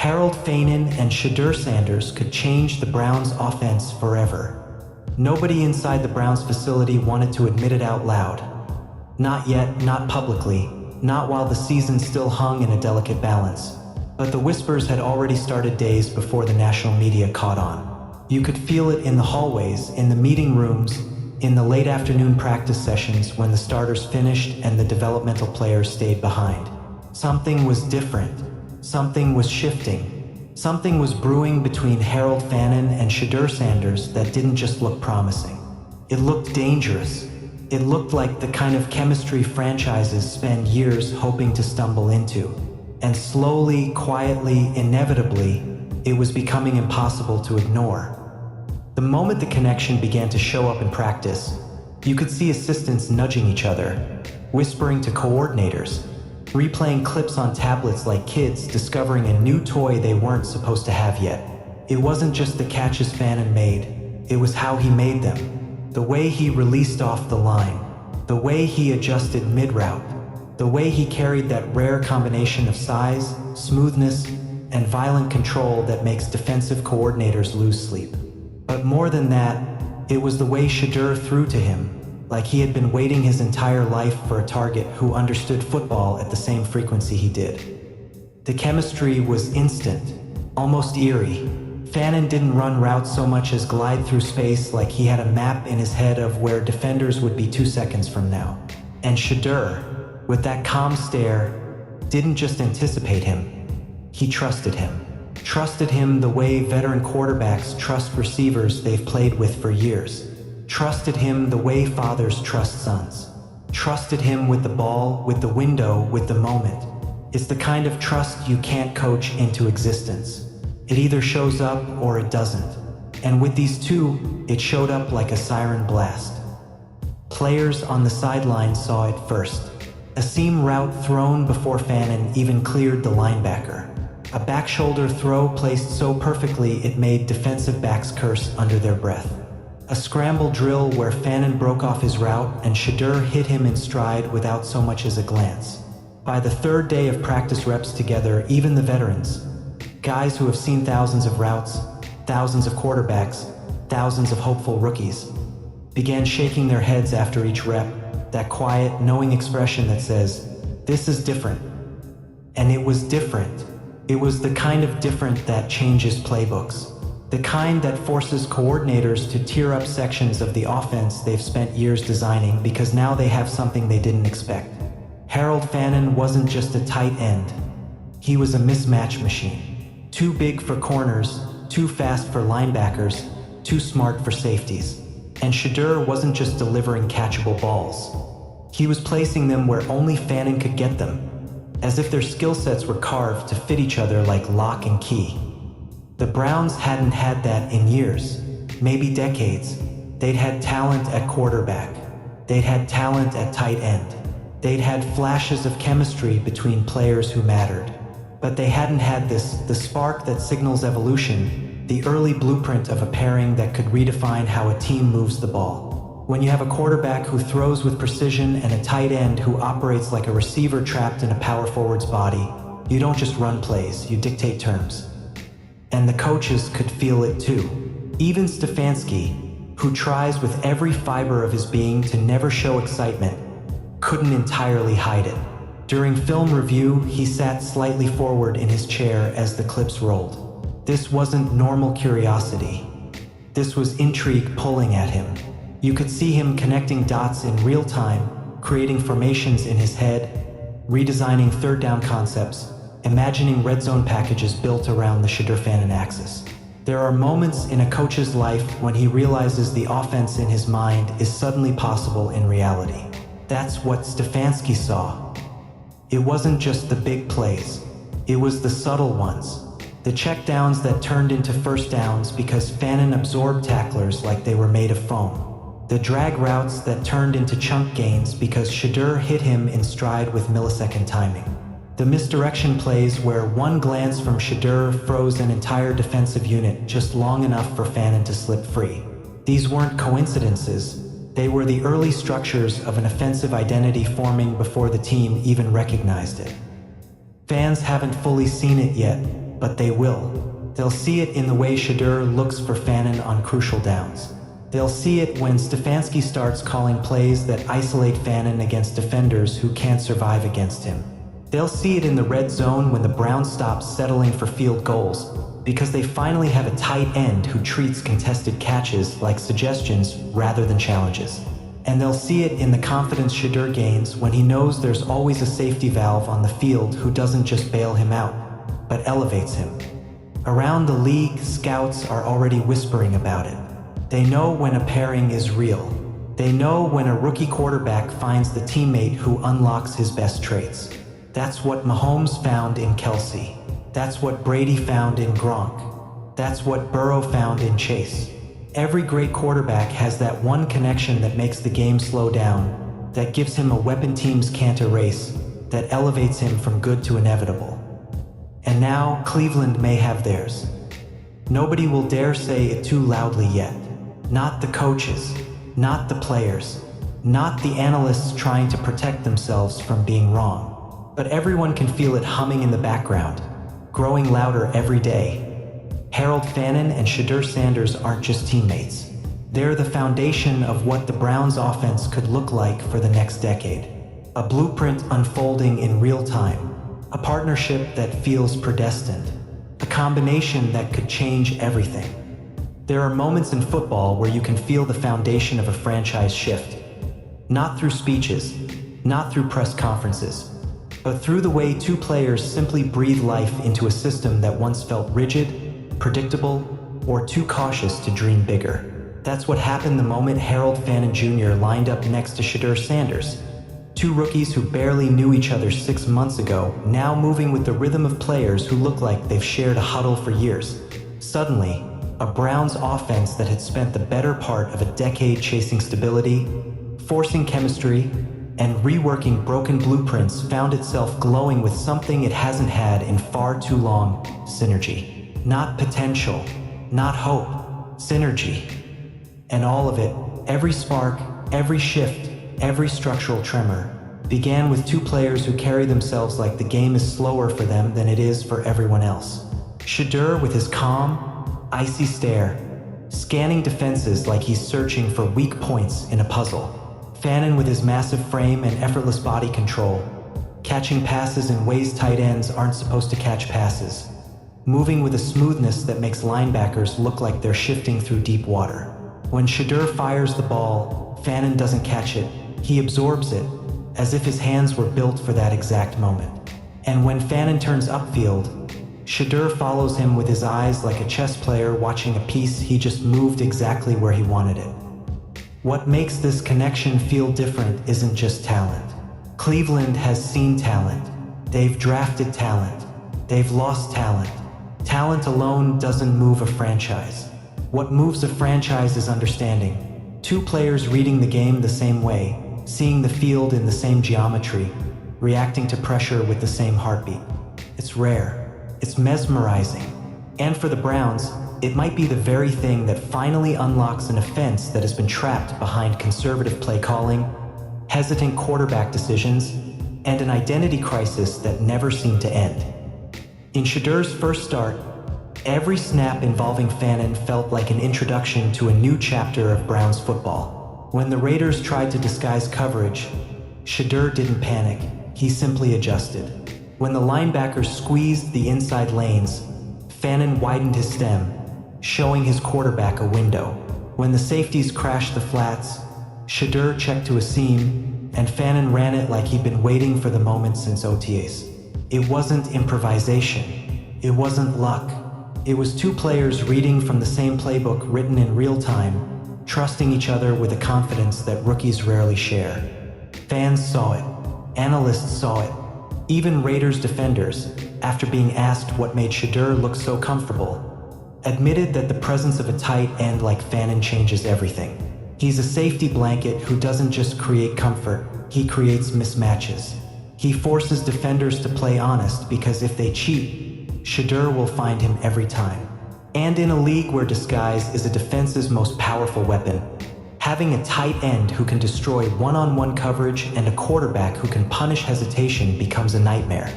Harold FANIN and SHEDEUR Sanders could change the Browns' offense forever. Nobody inside the Browns facility wanted to admit it out loud. Not yet, not publicly, not while the season still hung in a delicate balance. But the whispers had already started days before the national media caught on. You could feel it in the hallways, in the meeting rooms, in the late afternoon practice sessions when the starters finished and the developmental players stayed behind. Something was different. Something was shifting. Something was brewing between Harold FANIN and SHEDEUR Sanders that didn't just look promising. It looked dangerous. It looked like the kind of chemistry franchises spend years hoping to stumble into. And slowly, quietly, inevitably, it was becoming impossible to ignore. The moment the connection began to show up in practice, you could see assistants nudging each other, whispering to coordinators, replaying clips on tablets like kids discovering a new toy they weren't supposed to have yet. It wasn't just the catches FANIN made, it was how he made them. The way he released off the line, the way he adjusted mid-route, the way he carried that rare combination of size, smoothness, and violent control that makes defensive coordinators lose sleep. But more than that, it was the way SHEDEUR threw to him, like he had been waiting his entire life for a target who understood football at the same frequency he did. The chemistry was instant, almost eerie. FANIN didn't run routes so much as glide through space like he had a map in his head of where defenders would be 2 seconds from now. And SHEDEUR, with that calm stare, didn't just anticipate him, he trusted him. Trusted him the way veteran quarterbacks trust receivers they've played with for years. Trusted him the way fathers trust sons. Trusted him with the ball, with the window, with the moment. It's the kind of trust you can't coach into existence. It either shows up or it doesn't. And with these two, it showed up like a siren blast. Players on the sideline saw it first. A seam route thrown before FANIN even cleared the linebacker. A back shoulder throw placed so perfectly it made defensive backs curse under their breath. A scramble drill where FANIN broke off his route and SHEDEUR hit him in stride without so much as a glance. By the third day of practice reps together, even the veterans, guys who have seen thousands of routes, thousands of quarterbacks, thousands of hopeful rookies, began shaking their heads after each rep, that quiet, knowing expression that says, "This is different." And it was different. It was the kind of different that changes playbooks. The kind that forces coordinators to tear up sections of the offense they've spent years designing because now they have something they didn't expect. Harold FANIN wasn't just a tight end. He was a mismatch machine. Too big for corners, too fast for linebackers, too smart for safeties. And SHEDEUR wasn't just delivering catchable balls. He was placing them where only FANIN could get them, as if their skill sets were carved to fit each other like lock and key. The Browns hadn't had that in years, maybe decades. They'd had talent at quarterback. They'd had talent at tight end. They'd had flashes of chemistry between players who mattered. But they hadn't had the spark that signals evolution, the early blueprint of a pairing that could redefine how a team moves the ball. When you have a quarterback who throws with precision and a tight end who operates like a receiver trapped in a power forward's body, you don't just run plays, you dictate terms. And the coaches could feel it too. Even Stefanski, who tries with every fiber of his being to never show excitement, couldn't entirely hide it. During film review, he sat slightly forward in his chair as the clips rolled. This wasn't normal curiosity. This was intrigue pulling at him. You could see him connecting dots in real time, creating formations in his head, redesigning third down concepts, imagining red zone packages built around the SHEDEUR FANIN axis. There are moments in a coach's life when he realizes the offense in his mind is suddenly possible in reality. That's what Stefanski saw. It wasn't just the big plays. It was the subtle ones. The checkdowns that turned into first downs because FANIN absorbed tacklers like they were made of foam. The drag routes that turned into chunk gains because SHEDEUR hit him in stride with millisecond timing. The misdirection plays where one glance from SHEDEUR froze an entire defensive unit just long enough for FANIN to slip free. These weren't coincidences. They were the early structures of an offensive identity forming before the team even recognized it. Fans haven't fully seen it yet, but they will. They'll see it in the way SHEDEUR looks for FANIN on crucial downs. They'll see it when Stefanski starts calling plays that isolate FANIN against defenders who can't survive against him. They'll see it in the red zone when the Browns stop settling for field goals, because they finally have a tight end who treats contested catches like suggestions rather than challenges. And they'll see it in the confidence SHEDEUR gains when he knows there's always a safety valve on the field who doesn't just bail him out, but elevates him. Around the league, scouts are already whispering about it. They know when a pairing is real. They know when a rookie quarterback finds the teammate who unlocks his best traits. That's what Mahomes found in Kelsey. That's what Brady found in Gronk. That's what Burrow found in Chase. Every great quarterback has that one connection that makes the game slow down, that gives him a weapon teams can't erase, that elevates him from good to inevitable. And now Cleveland may have theirs. Nobody will dare say it too loudly yet. Not the coaches, not the players, not the analysts trying to protect themselves from being wrong. But everyone can feel it humming in the background, growing louder every day. Harold FANIN and SHEDEUR Sanders aren't just teammates. They're the foundation of what the Browns' offense could look like for the next decade. A blueprint unfolding in real time. A partnership that feels predestined. A combination that could change everything. There are moments in football where you can feel the foundation of a franchise shift. Not through speeches, not through press conferences, but through the way two players simply breathe life into a system that once felt rigid, predictable, or too cautious to dream bigger. That's what happened the moment Harold FANIN Jr. lined up next to SHEDEUR Sanders. Two rookies who barely knew each other 6 months ago, now moving with the rhythm of players who look like they've shared a huddle for years. Suddenly, a Browns offense that had spent the better part of a decade chasing stability, forcing chemistry, and reworking broken blueprints found itself glowing with something it hasn't had in far too long: synergy. Not potential, not hope, synergy. And all of it, every spark, every shift, every structural tremor, began with two players who carry themselves like the game is slower for them than it is for everyone else. SHEDEUR with his calm, icy stare, scanning defenses like he's searching for weak points in a puzzle. FANIN with his massive frame and effortless body control, catching passes in ways tight ends aren't supposed to catch passes, moving with a smoothness that makes linebackers look like they're shifting through deep water. When SHEDEUR fires the ball, FANIN doesn't catch it, he absorbs it, as if his hands were built for that exact moment. And when FANIN turns upfield, SHEDEUR follows him with his eyes like a chess player watching a piece he just moved exactly where he wanted it. What makes this connection feel different isn't just talent. Cleveland has seen talent. They've drafted talent. They've lost talent. Talent alone doesn't move a franchise. What moves a franchise is understanding. Two players reading the game the same way, seeing the field in the same geometry, reacting to pressure with the same heartbeat. It's rare. It's mesmerizing. And for the Browns, it might be the very thing that finally unlocks an offense that has been trapped behind conservative play calling, hesitant quarterback decisions, and an identity crisis that never seemed to end. In SHEDEUR's first start, every snap involving FANIN felt like an introduction to a new chapter of Browns football. When the Raiders tried to disguise coverage, SHEDEUR didn't panic, he simply adjusted. When the linebackers squeezed the inside lanes, FANIN widened his stem, showing his quarterback a window. When the safeties crashed the flats, SHEDEUR checked to a seam, and FANIN ran it like he'd been waiting for the moment since OTAs. It wasn't improvisation. It wasn't luck. It was two players reading from the same playbook written in real time, trusting each other with a confidence that rookies rarely share. Fans saw it. Analysts saw it. Even Raiders defenders, after being asked what made SHEDEUR look so comfortable, admitted that the presence of a tight end like FANIN changes everything. He's a safety blanket who doesn't just create comfort, he creates mismatches. He forces defenders to play honest because if they cheat, SHEDEUR will find him every time. And in a league where disguise is a defense's most powerful weapon, having a tight end who can destroy one-on-one coverage and a quarterback who can punish hesitation becomes a nightmare.